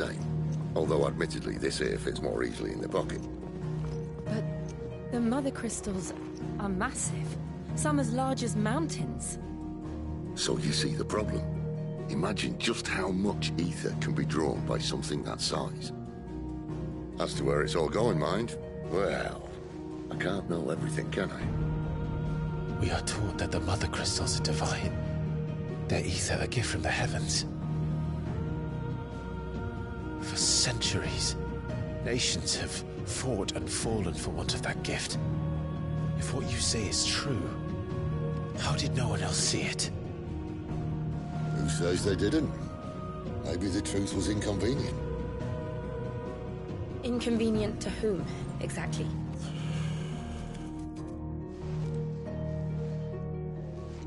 same. Although, admittedly, this here fits more easily in the pocket. But the mother crystals are massive. Some as large as mountains. So you see the problem. Imagine just how much ether can be drawn by something that size. As to where it's all going, mind, well, I can't know everything, can I? We are taught that the mother crystals are divine. Their ether a gift from the heavens. For centuries, nations have fought and fallen for want of that gift. If what you say is true, how did no one else see it? Who says they didn't? Maybe the truth was inconvenient. Inconvenient to whom, exactly?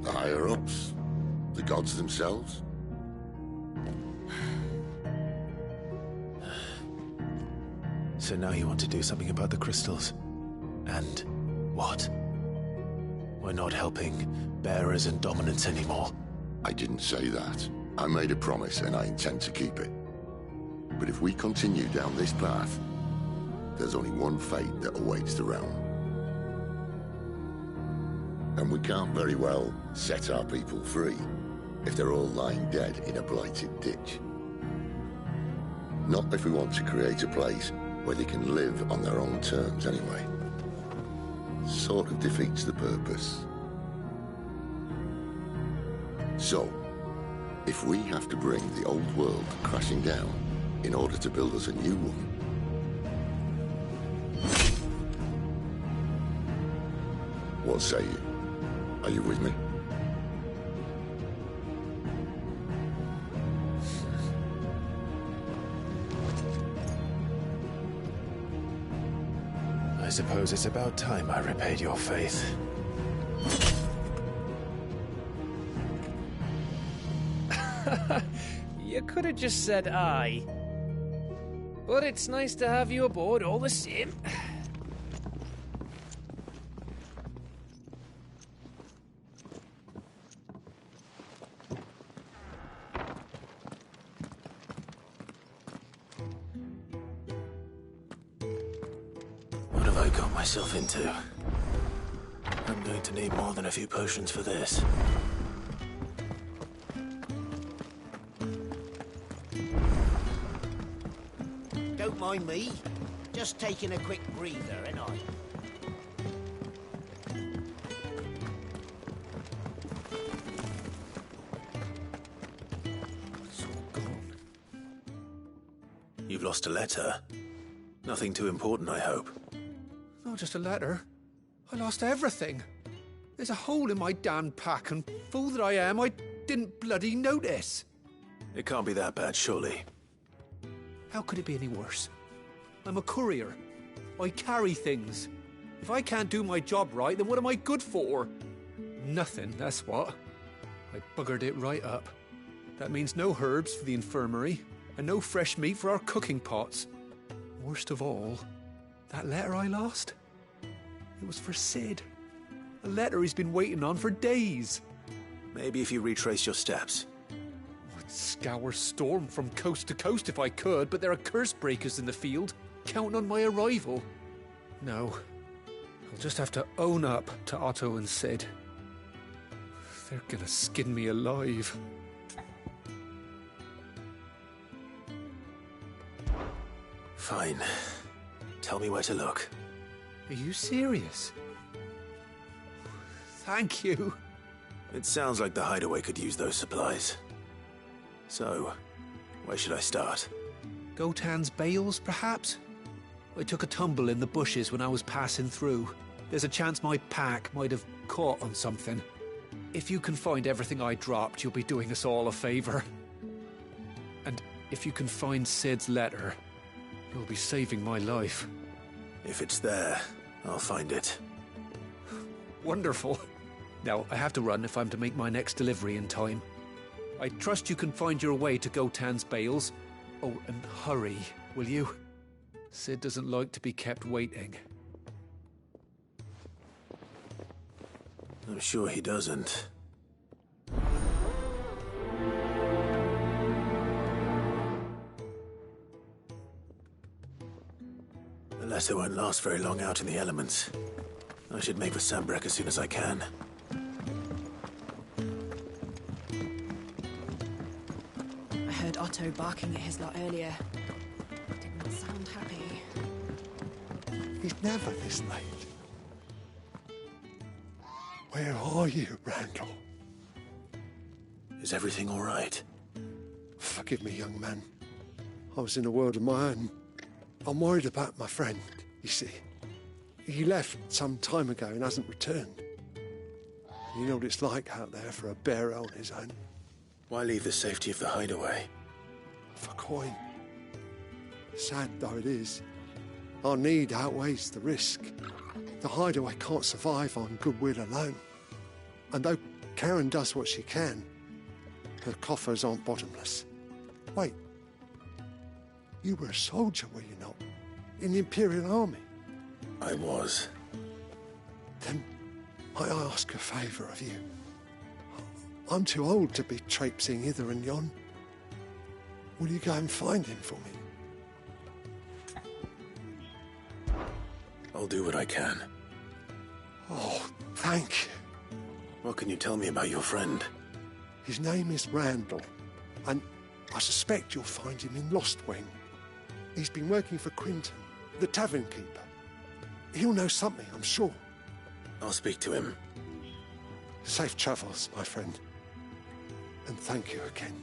The higher-ups? The gods themselves? So now you want to do something about the crystals? And what? We're not helping bearers and dominants anymore. I didn't say that. I made a promise and I intend to keep it. But if we continue down this path, there's only one fate that awaits the realm. And we can't very well set our people free if they're all lying dead in a blighted ditch. Not if we want to create a place where they can live on their own terms anyway. Sort of defeats the purpose. So, if we have to bring the old world crashing down in order to build us a new one, what say you? Are you with me? I suppose it's about time I repaid your faith. You could have just said aye. But it's nice to have you aboard all the same. What have I got myself into? I'm going to need more than a few potions for this. Don't mind me. Just taking a quick breather, ain't I? It's all gone. You've lost a letter. Nothing too important, I hope. Not just a letter. I lost everything. There's a hole in my damn pack, and fool that I am, I didn't bloody notice. It can't be that bad, surely. How could it be any worse? I'm a courier. I carry things. If I can't do my job right, then what am I good for? Nothing, that's what. I buggered it right up. That means no herbs for the infirmary, and no fresh meat for our cooking pots. Worst of all, that letter I lost? It was for Sid. A letter he's been waiting on for days. Maybe if you retrace your steps. I'd scour Storm from coast to coast if I could, but there are curse breakers in the field, counting on my arrival. No, I'll just have to own up to Otto and Sid. They're gonna skin me alive. Fine. Tell me where to look. Are you serious? Thank you. It sounds like the hideaway could use those supplies. So, where should I start? Gotan's bales, perhaps? I took a tumble in the bushes when I was passing through. There's a chance my pack might have caught on something. If you can find everything I dropped, you'll be doing us all a favor. And if you can find Sid's letter, you'll be saving my life. If it's there, I'll find it. Wonderful. Now, I have to run if I'm to make my next delivery in time. I trust you can find your way to Gotan's bales. Oh, and hurry, will you? Sid doesn't like to be kept waiting. I'm sure he doesn't. The letter won't last very long out in the elements. I should make for Sambrek as soon as I can. I heard Otto barking at his lot earlier. Didn't sound happy. He's never this late. Where are you, Randall? Is everything all right? Forgive me, young man. I was in a world of my own. I'm worried about my friend, you see. He left some time ago and hasn't returned. You know what it's like out there for a bearer on his own. Why leave the safety of the hideaway? For coin. Sad though it is, our need outweighs the risk. The hideaway can't survive on goodwill alone. And though Karen does what she can, her coffers aren't bottomless. Wait. You were a soldier, were you not? In the Imperial Army? I was. Then might I ask a favour of you? I'm too old to be traipsing hither and yon. Will you go and find him for me? I'll do what I can. Oh, thank you. What can you tell me about your friend? His name is Randall, and I suspect you'll find him in Lost Wing. He's been working for Quinton, the tavern keeper. He'll know something, I'm sure. I'll speak to him. Safe travels, my friend. And thank you again.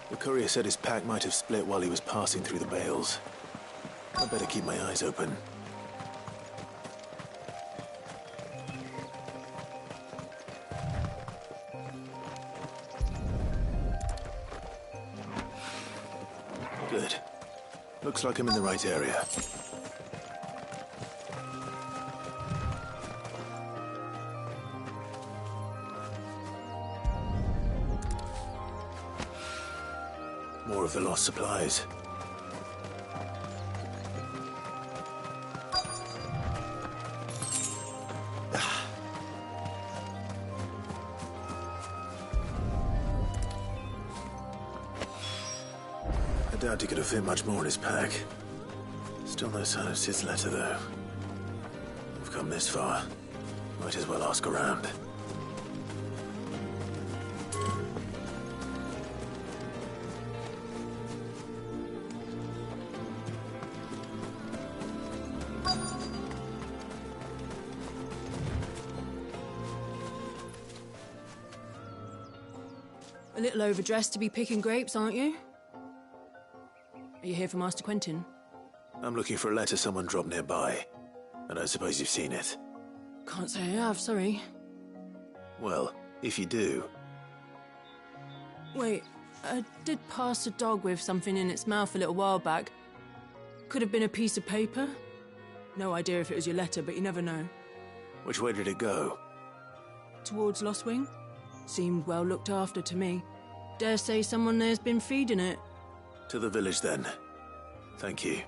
The courier said his pack might have split while he was passing through the bales. I better keep my eyes open. Good. Looks like I'm in the right area. More of the lost supplies. I doubt he could have fit much more in his pack. Still no sign of Sid's letter, though. We've come this far. Might as well ask around. A little overdressed to be picking grapes, aren't you? Are you here for Master Quentin? I'm looking for a letter someone dropped nearby. I don't suppose you've seen it. Can't say I have, sorry. Well, if you do... Wait, I did pass a dog with something in its mouth a little while back. Could have been a piece of paper. No idea if it was your letter, but you never know. Which way did it go? Towards Lost Wing? Seemed well looked after to me. Dare say someone there's been feeding it. To the village, then. Thank you.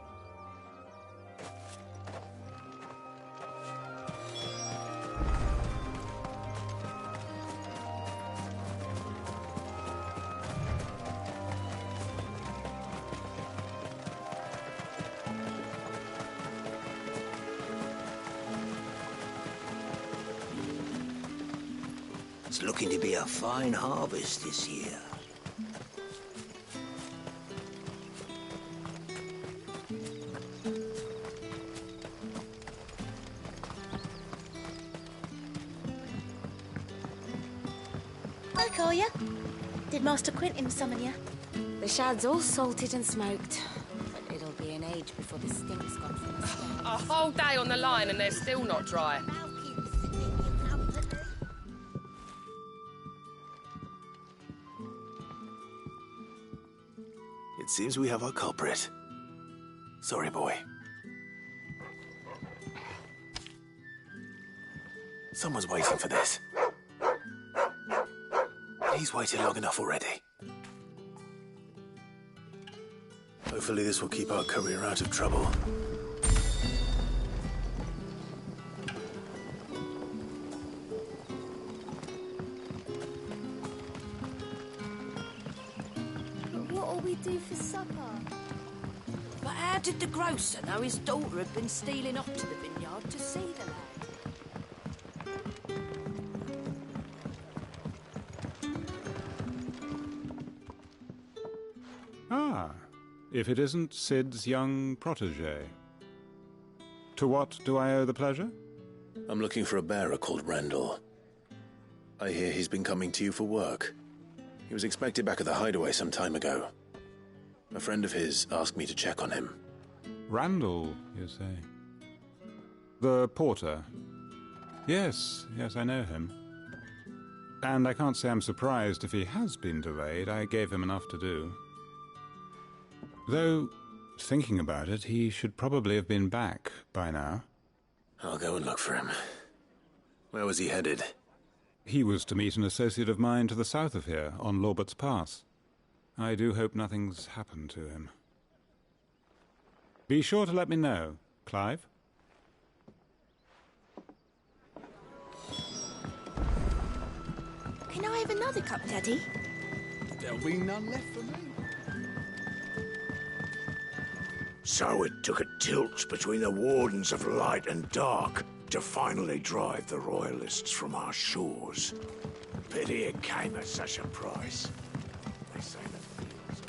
It's looking to be a fine harvest this year. Hi, Collier. Did Master Quentin summon you? The shad's all salted and smoked, but it'll be an age before the stink's gone from the stones. A whole day on the line and they're still not dry. It seems we have our culprit. Sorry, boy. Someone's waiting for this. He's waited long enough already. Hopefully this will keep our courier out of trouble. What'll we do for supper? But how did the grocer know his daughter had been stealing off to the vineyard to see the lad? Ah, if it isn't Sid's young protégé. To what do I owe the pleasure? I'm looking for a bearer called Randall. I hear he's been coming to you for work. He was expected back at the hideaway some time ago. A friend of his asked me to check on him. Randall, you say? The porter? Yes, I know him. And I can't say I'm surprised if he has been delayed. I gave him enough to do. Though, thinking about it, he should probably have been back by now. I'll go and look for him. Where was he headed? He was to meet an associate of mine to the south of here, on Lorbert's Pass. I do hope nothing's happened to him. Be sure to let me know, Clive. Can I have another cup, Daddy? There'll be none left for me. So it took a tilt between the Wardens of Light and Dark to finally drive the Royalists from our shores. Pity it came at such a price. They say the fields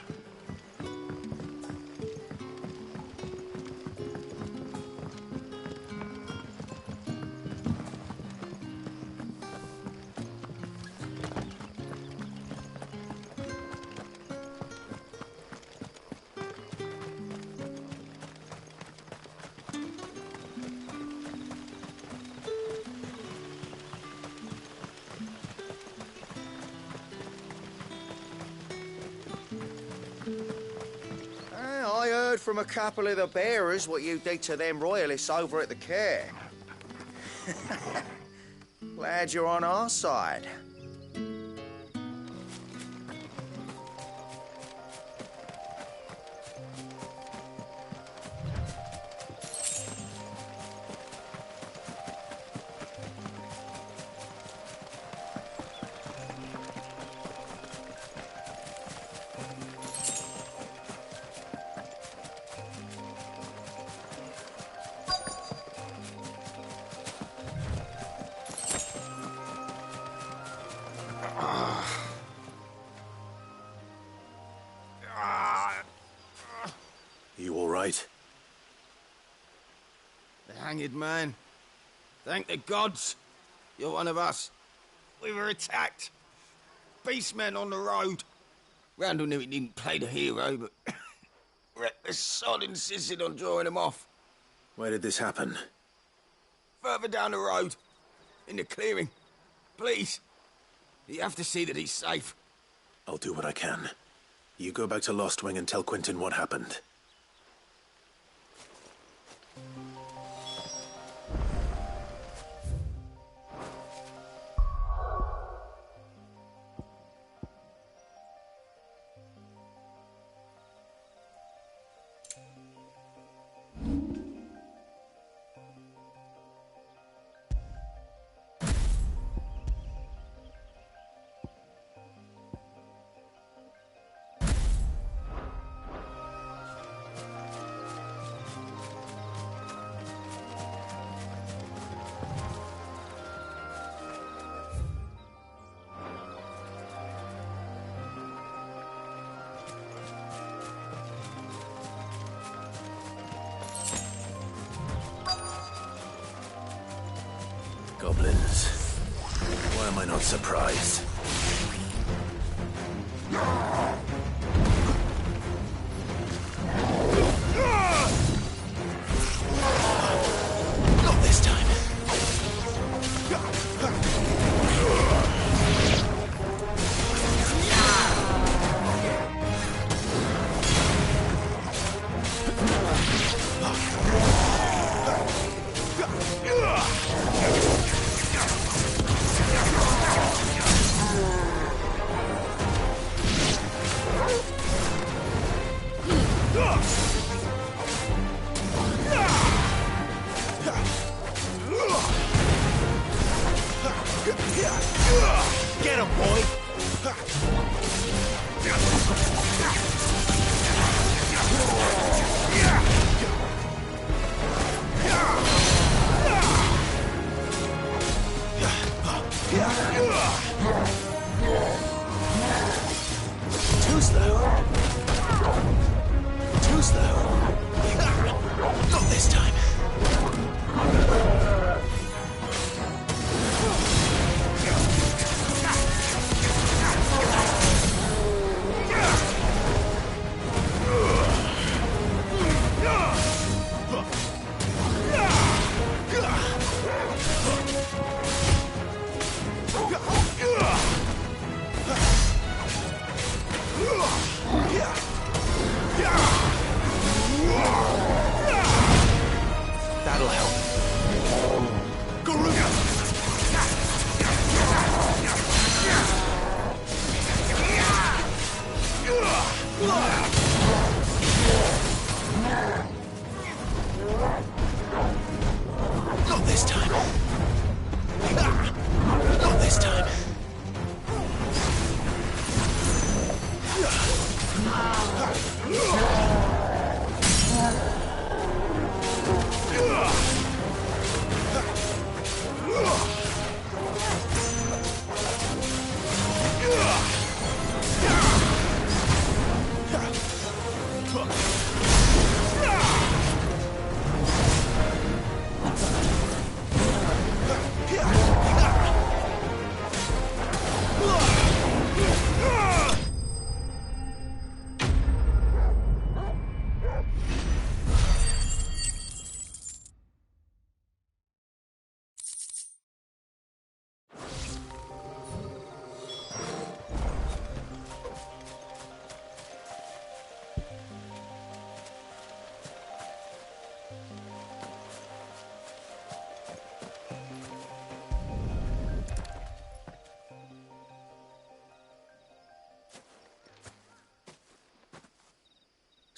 I heard from a couple of the bearers what you did to them royalists over at the care. Glad you're on our side. You all right? The hanged man. Thank the gods. You're one of us. We were attacked. Beastmen on the road. Randall knew he didn't play the hero, but the sod insisted on drawing him off. Where did this happen? Further down the road. In the clearing. Please. You have to see that he's safe. I'll do what I can. You go back to Lost Wing and tell Quentin what happened. Goblins. Why am I not surprised? Not this time. Too slow. Too slow. Not this time. That'll help. Not this time. Not this time.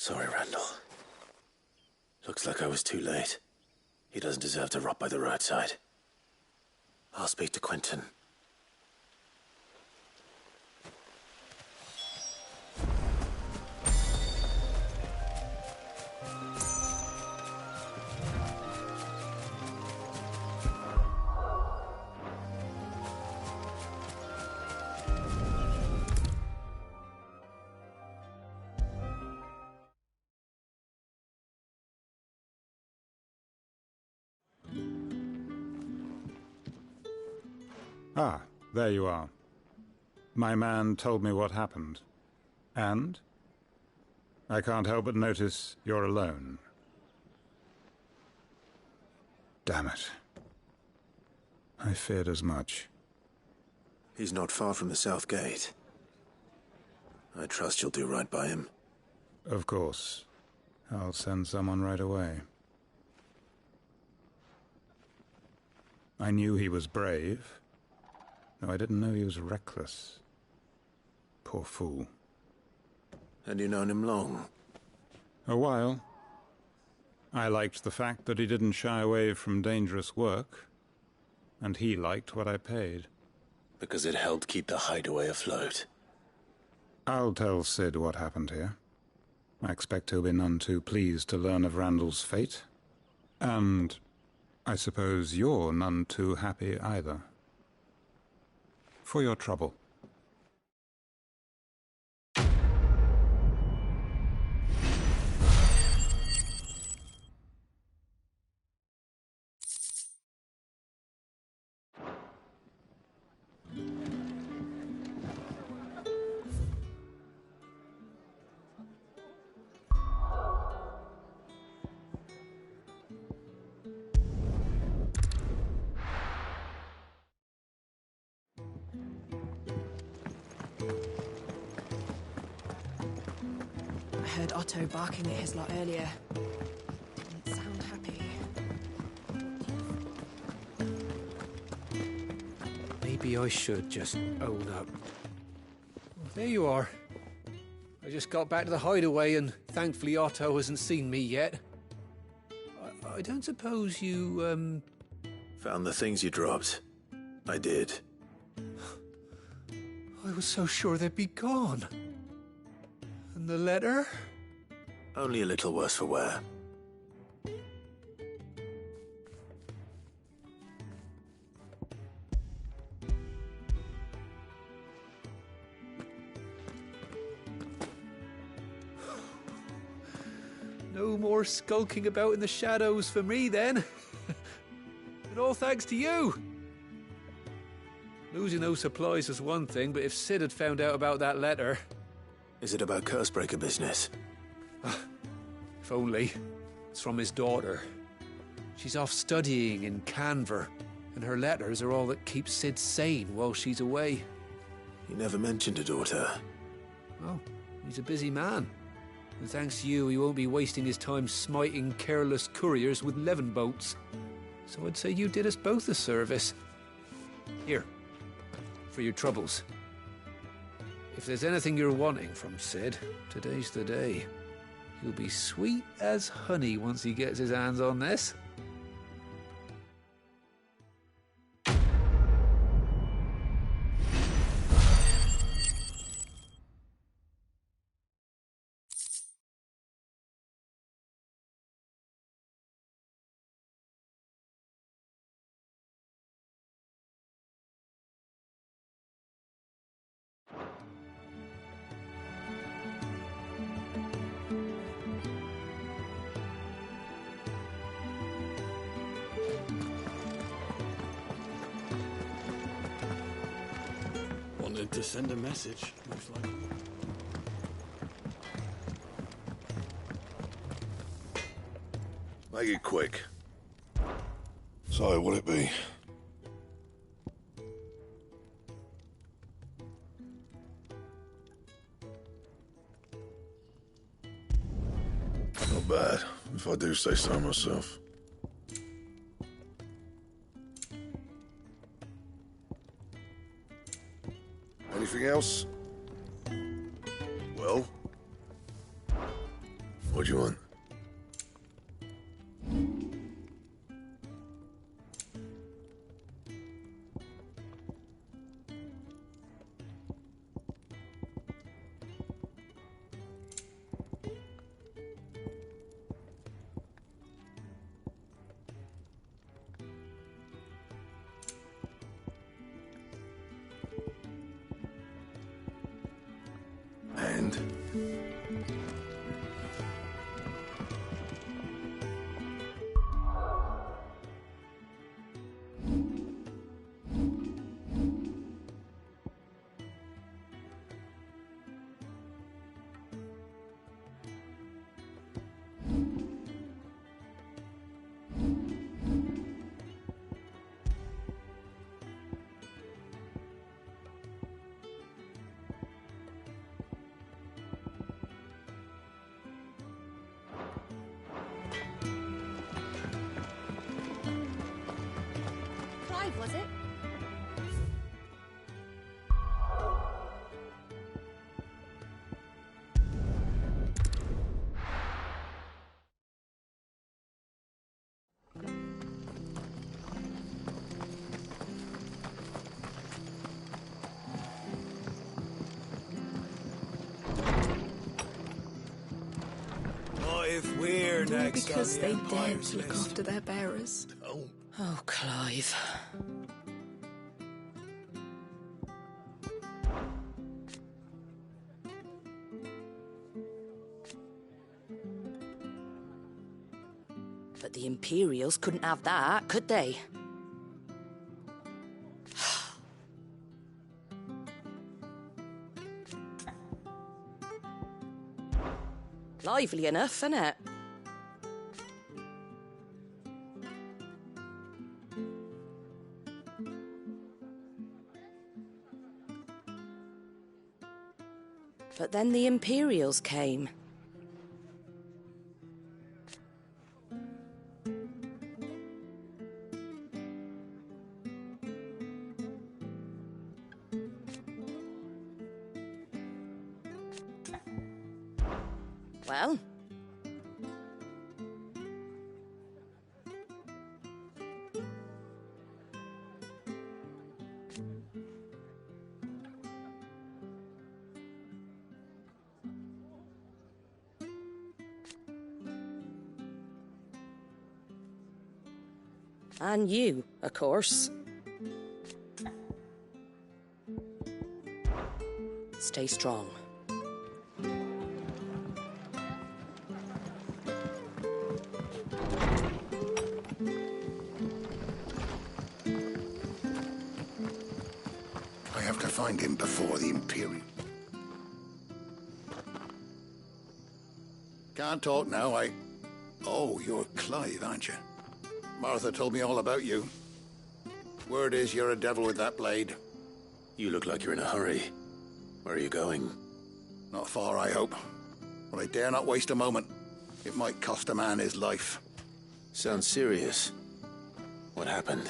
Sorry, Randall. Looks like I was too late. He doesn't deserve to rot by the roadside. I'll speak to Quentin. Ah, there you are. My man told me what happened. And? I can't help but notice you're alone. Damn it. I feared as much. He's not far from the South Gate. I trust you'll do right by him. Of course. I'll send someone right away. I knew he was brave, though I didn't know he was reckless. Poor fool. And you known him long? A while. I liked the fact that he didn't shy away from dangerous work, and he liked what I paid. Because it helped keep the hideaway afloat. I'll tell Sid what happened here. I expect he'll be none too pleased to learn of Randall's fate. And I suppose you're none too happy either. For your trouble. I heard Otto barking at his lot earlier. Didn't sound happy. Maybe I should just own up. Well, there you are. I just got back to the hideaway and thankfully Otto hasn't seen me yet. I don't suppose you, Found the things you dropped. I did. I was so sure they'd be gone. And the letter? Only a little worse for wear. No more skulking about in the shadows for me, then. And all thanks to you. Losing those supplies was one thing, but if Sid had found out about that letter... Is it about Cursebreaker business? If only. It's from his daughter. She's off studying in Canver, and her letters are all that keeps Sid sane while she's away. You never mentioned a daughter. Well, he's a busy man. And thanks to you, he won't be wasting his time smiting careless couriers with levin boats. So I'd say you did us both a service. Here, for your troubles. If there's anything you're wanting from Sid, today's the day. He'll be sweet as honey once he gets his hands on this. Wanted to send a message, most likely. Make it quick. So, what'd it be? Not bad, if I do say so myself. Anything else? Well? What do you want? Was it? What if we're next? Because they dared to look after their bearers. Oh, Clive. But the Imperials couldn't have that, could they? Lively enough, innit? But then the Imperials came. Well? And you, of course. Stay strong. find him before the Imperial. Can't talk now, Oh, you're Clive, aren't you? Martha told me all about you. Word is you're a devil with that blade. You look like you're in a hurry. Where are you going? Not far, I hope. But I dare not waste a moment. It might cost a man his life. Sounds serious. What happened?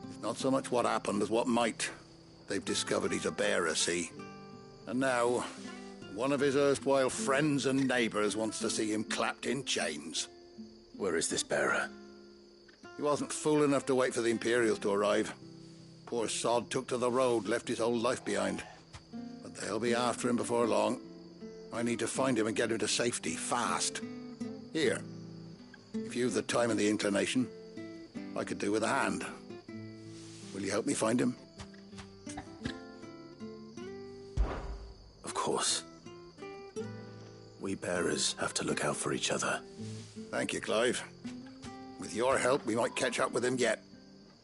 It's not so much what happened as what might. They've discovered he's a bearer, see? And now, one of his erstwhile friends and neighbours wants to see him clapped in chains. Where is this bearer? He wasn't fool enough to wait for the Imperials to arrive. Poor sod took to the road, left his whole life behind. But they'll be after him before long. I need to find him and get him to safety, fast. Here, if you've the time and the inclination, I could do with a hand. Will you help me find him? Of course. We bearers have to look out for each other. Thank you, Clive. With your help, we might catch up with him yet.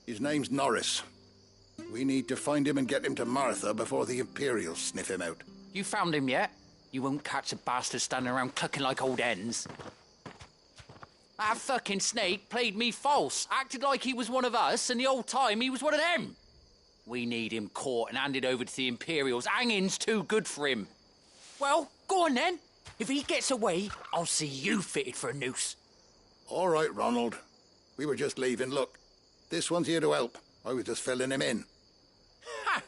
His name's Norris. We need to find him and get him to Martha before the Imperials sniff him out. You found him yet? You won't catch a bastard standing around clucking like old hens. That fucking snake played me false, acted like he was one of us, and the whole time he was one of them. We need him caught and handed over to the Imperials. Hanging's too good for him. Well, go on then. If he gets away, I'll see you fitted for a noose. All right, Ronald. We were just leaving. Look, this one's here to help. I was just filling him in. Ha!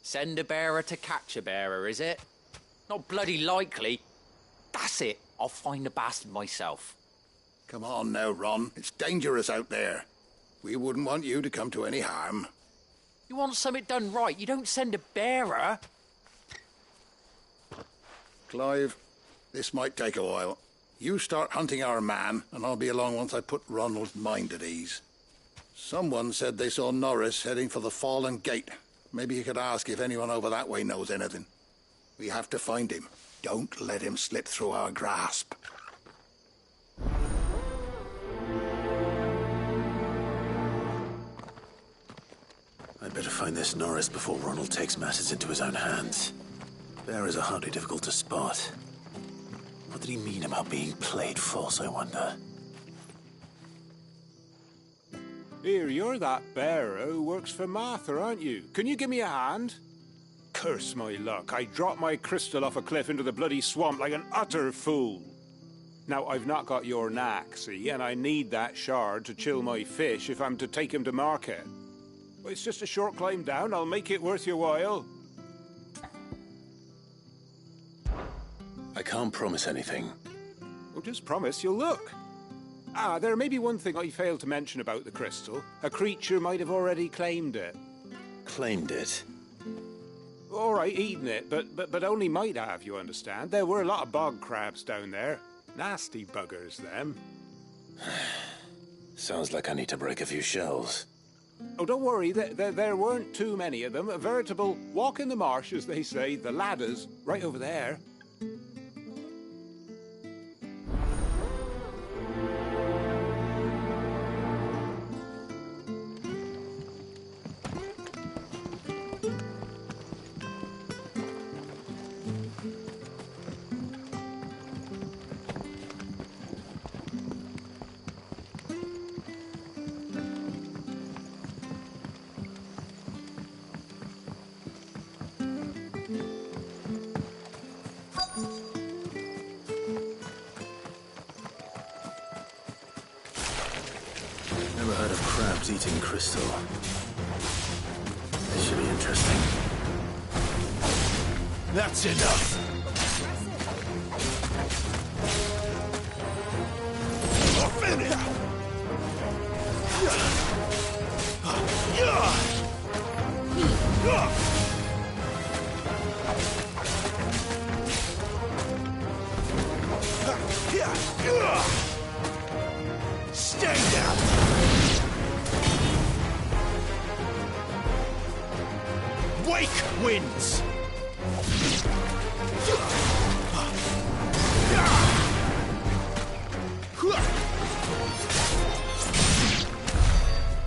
Send a bearer to catch a bearer, is it? Not bloody likely. That's it. I'll find the bastard myself. Come on now, Ron. It's dangerous out there. We wouldn't want you to come to any harm. You want something done right, you don't send a bearer. Clive, this might take a while. You start hunting our man, and I'll be along once I put Ronald's mind at ease. Someone said they saw Norris heading for the Fallen Gate. Maybe you could ask if anyone over that way knows anything. We have to find him. Don't let him slip through our grasp. I'd better find this Norris before Ronald takes matters into his own hands. Bearers are hardly difficult to spot. What did he mean about being played false, I wonder? Here, you're that bearer who works for Martha, aren't you? Can you give me a hand? Curse my luck. I dropped my crystal off a cliff into the bloody swamp like an utter fool. Now, I've not got your knack, see, and I need that shard to chill my fish if I'm to take him to market. Well, it's just a short climb down. I'll make it worth your while. I can't promise anything. Well, just promise you'll look. Ah, there may be one thing I failed to mention about the crystal. A creature might have already claimed it. Claimed it? All right, eaten it, but only might have, you understand. There were a lot of bog crabs down there. Nasty buggers, them. Sounds like I need to break a few shells. Oh, don't worry, there weren't too many of them. A veritable walk in the marsh, as they say. The ladder's right over there. Never heard of crabs eating crystal. This should be interesting. That's enough. Stay down. Wake wins.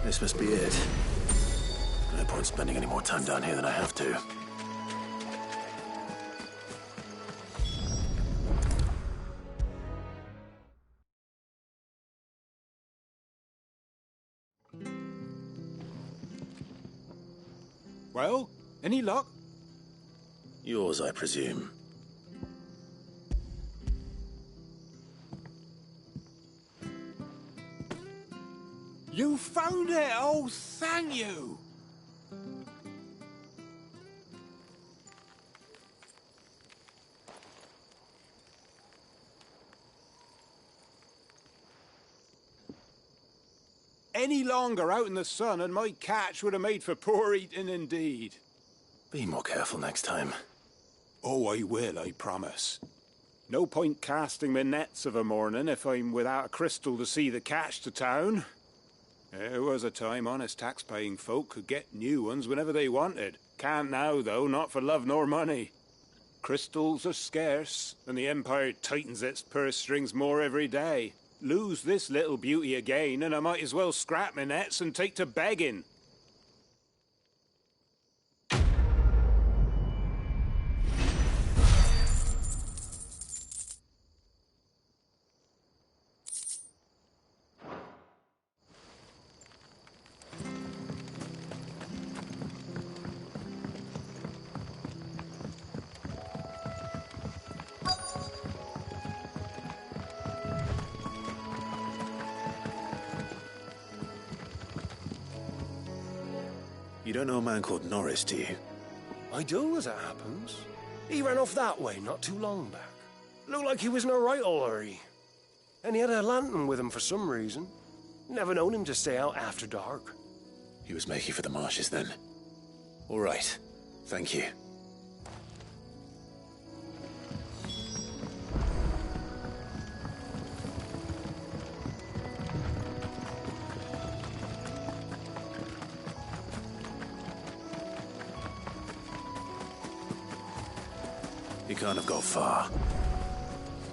This must be it. No point point spending any more time down here than I have to. Well, any luck? Yours, I presume. You found it! Oh, thank you! Any longer out in the sun and my catch would have made for poor eating indeed. Be more careful next time. Oh, I will, I promise. No point casting my nets of a morning if I'm without a crystal to see the catch to town. There was a time honest tax-paying folk could get new ones whenever they wanted. Can't now, though, not for love nor money. Crystals are scarce, and the Empire tightens its purse strings more every day. Lose this little beauty again, and I might as well scrap my nets and take to begging. You don't know a man called Norris, do you? I do, as it happens. He ran off that way not too long back. Looked like he was in a right old hurry. And he had a lantern with him for some reason. Never known him to stay out after dark. He was making for the marshes then. All right. Thank you. He can't have got far.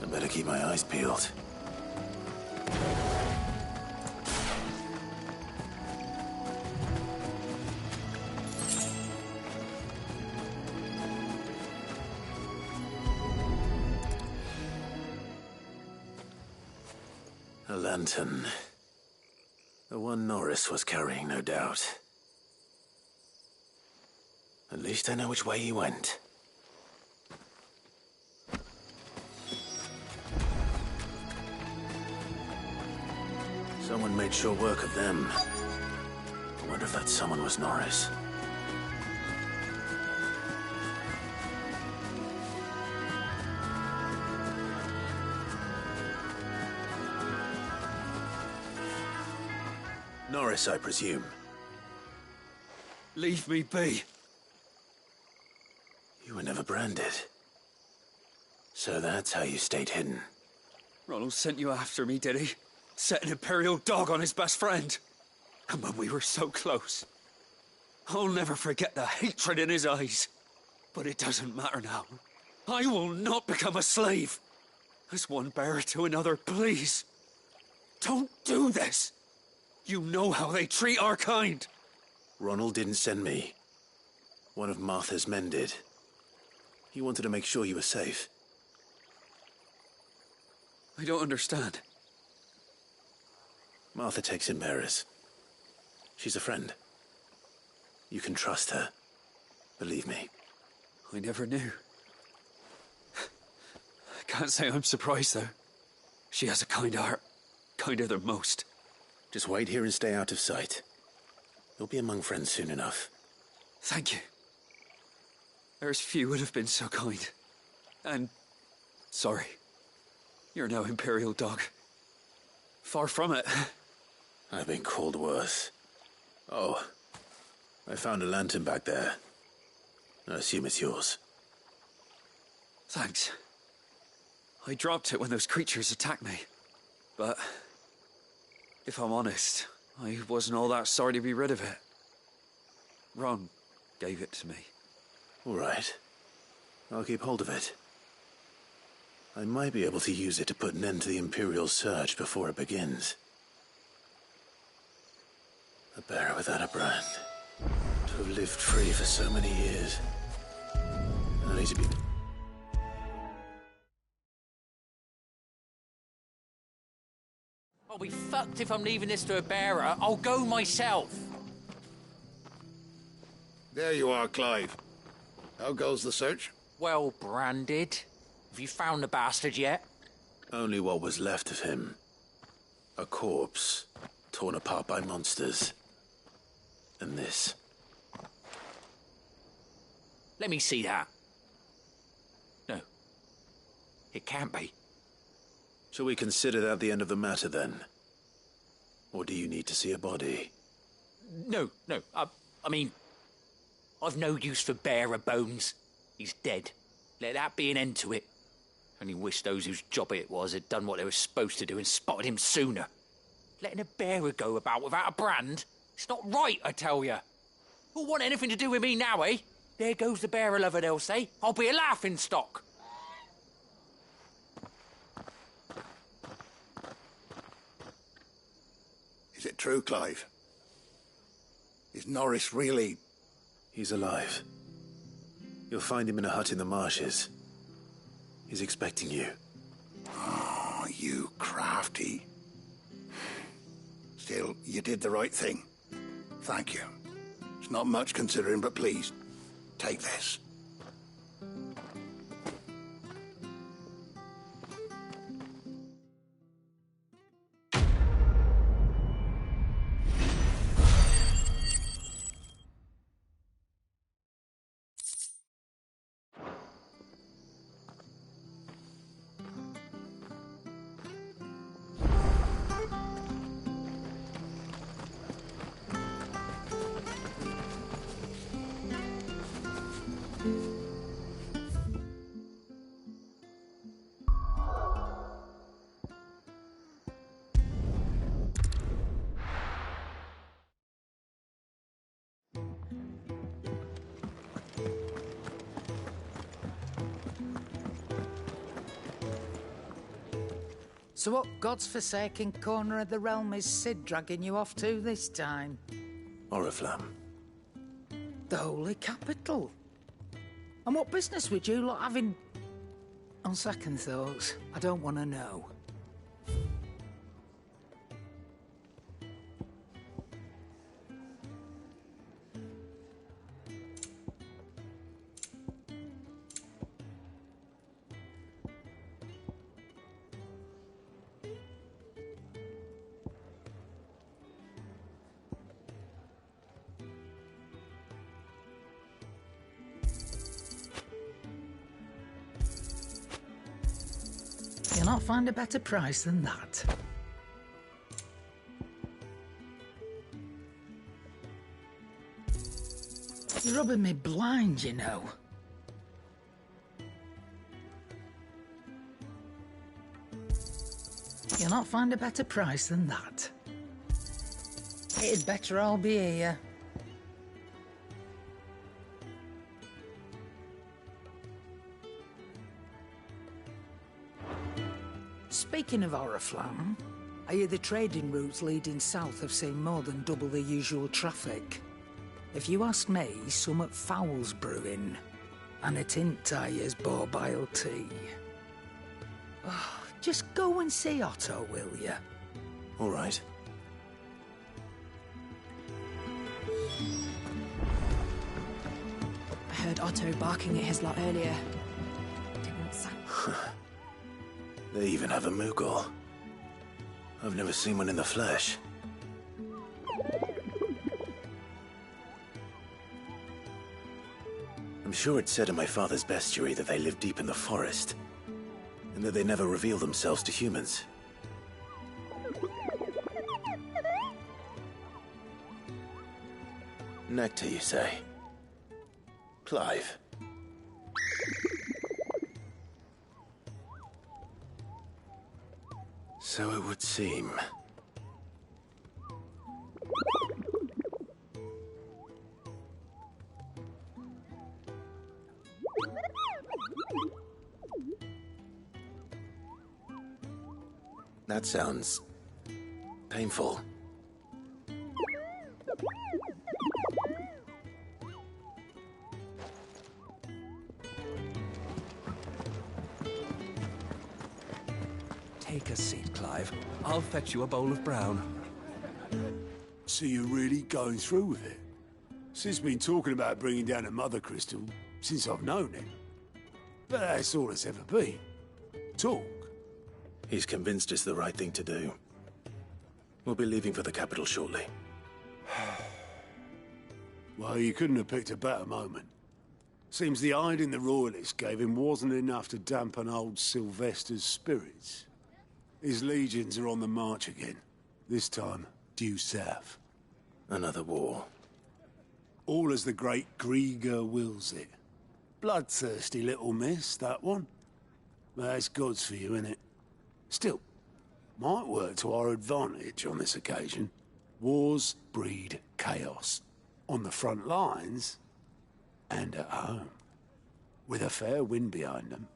I better keep my eyes peeled. A lantern. The one Norris was carrying, no doubt. At least I know which way he went. Someone made sure work of them. I wonder if that someone was Norris. Norris, I presume. Leave me be. You were never branded. So that's how you stayed hidden. Ronald sent you after me, did he? Set an Imperial dog on his best friend. And when we were so close. I'll never forget the hatred in his eyes. But it doesn't matter now. I will not become a slave. As one bearer to another, please. Don't do this. You know how they treat our kind. Ronald didn't send me. One of Martha's men did. He wanted to make sure you were safe. I don't understand. Martha takes in bearers. She's a friend. You can trust her. Believe me. I never knew. I can't say I'm surprised, though. She has a kind heart. Kinder than most. Just wait here and stay out of sight. You'll be among friends soon enough. Thank you. There's few would have been so kind. And... sorry. You're no Imperial dog. Far from it. I've been called worse. Oh, I found a lantern back there. I assume it's yours. Thanks. I dropped it when those creatures attacked me. But... if I'm honest, I wasn't all that sorry to be rid of it. Ron gave it to me. All right. I'll keep hold of it. I might be able to use it to put an end to the Imperial surge before it begins. A bearer without a brand. To have lived free for so many years. Only to be... I'll be fucked if I'm leaving this to a bearer. I'll go myself. There you are, Clive. How goes the search? Well branded. Have you found the bastard yet? Only what was left of him. A corpse, torn apart by monsters. And this. Let me see that. No. It can't be. Shall we consider that the end of the matter, then? Or do you need to see a body? No. I mean, I've no use for bearer bones. He's dead. Let that be an end to it. Only wish those whose job it was had done what they were supposed to do and spotted him sooner. Letting a bearer go about without a brand? It's not right, I tell you. Who'll want anything to do with me now, eh? There goes the bearer lover, they'll say. I'll be a laughing stock. Is it true, Clive? Is Norris really... He's alive. You'll find him in a hut in the marshes. He's expecting you. Oh, you crafty. Still, you did the right thing. Thank you. It's not much considering, but please, take this. So what god's-forsaken corner of the realm is Sid dragging you off to this time? Oriflamme. The Holy Capital. And what business would you lot have in... On second thoughts, I don't want to know. You'll not find a better price than that. You're rubbing me blind, you know. You'll not find a better price than that. It'd better all be here. Speaking of Oriflamme, I hear the trading routes leading south have seen more than double the usual traffic. If you ask me, summat foul's brewing, and a tint tires borbile tea. Oh, just go and see Otto, will you? All right. I heard Otto barking at his lot earlier. Didn't sound... They even have a Moogle. I've never seen one in the flesh. I'm sure it said in my father's bestiary that they live deep in the forest, and that they never reveal themselves to humans. Nectar, you say? Clive. So it would seem. That sounds painful. Take a seat, Clive. I'll fetch you a bowl of brown. So you're really going through with it? Sid's been talking about bringing down a mother crystal since I've known him. But that's all it's ever been. Talk. He's convinced it's the right thing to do. We'll be leaving for the capital shortly. Well, you couldn't have picked a better moment. Seems the hiding the Royalists gave him wasn't enough to dampen old Sylvester's spirits. His legions are on the march again. This time, due south. Another war. All as the great Grieger wills it. Bloodthirsty little miss, that one. That's God's for you, innit? Still, might work to our advantage on this occasion. Wars breed chaos. On the front lines, and at home. With a fair wind behind them,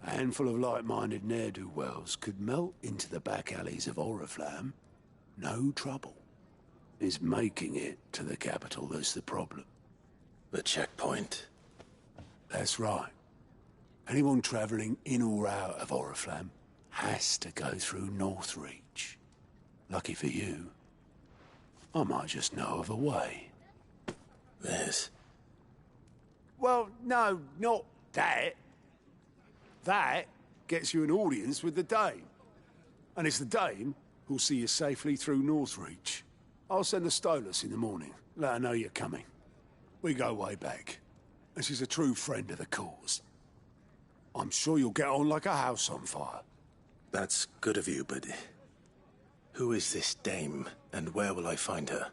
a handful of like-minded ne'er-do-wells could melt into the back alleys of Oriflamme. No trouble. It's making it to the capital that's the problem. The checkpoint. That's right. Anyone travelling in or out of Oriflamme has to go through Northreach. Lucky for you, I might just know of a way. This? Well, no, not that. That gets you an audience with the Dame. And it's the Dame who'll see you safely through Northreach. I'll send the Stolas in the morning. Let her know you're coming. We go way back. And she's a true friend of the cause. I'm sure you'll get on like a house on fire. That's good of you, but... who is this Dame, and where will I find her?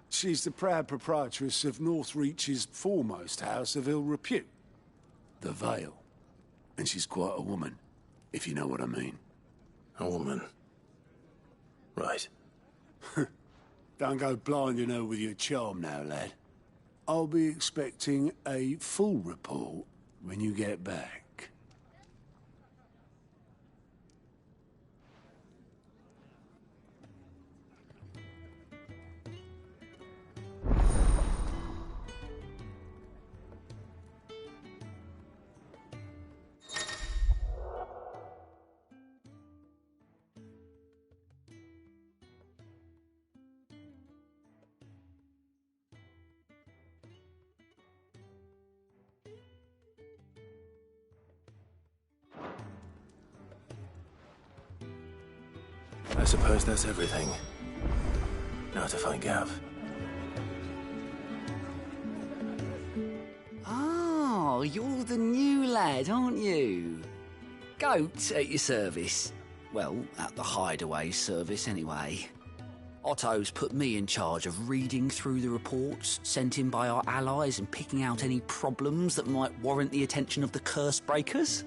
She's the proud proprietress of Northreach's foremost house of ill repute, the Vale. And she's quite a woman, if you know what I mean. A woman? Right. Don't go blinding her with your charm now, lad. I'll be expecting a full report when you get back. I suppose that's everything. Now to find Gav. Oh, you're the new lad, aren't you? Goat at your service. Well, at the Hideaway service, anyway. Otto's put me in charge of reading through the reports sent in by our allies and picking out any problems that might warrant the attention of the curse breakers.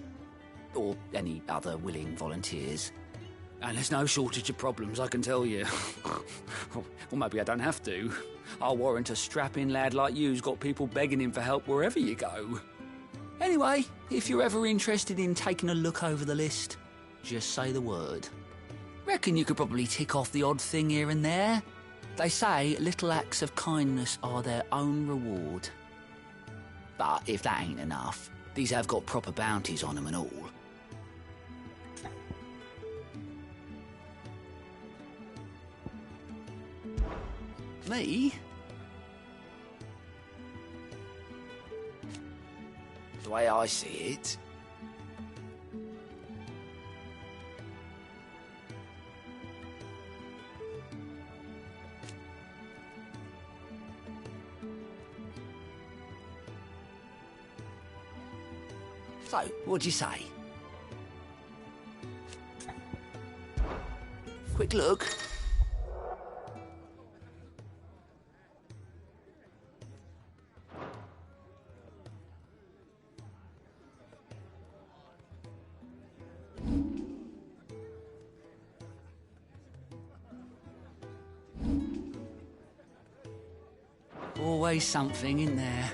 Or any other willing volunteers. And there's no shortage of problems, I can tell you. Well, maybe I don't have to. I'll warrant a strapping lad like you's got people begging him for help wherever you go. Anyway, if you're ever interested in taking a look over the list, just say the word. Reckon you could probably tick off the odd thing here and there. They say little acts of kindness are their own reward. But if that ain't enough, these have got proper bounties on them and all. Me? The way I see it... So, what'd you say? Quick look. Always something in there.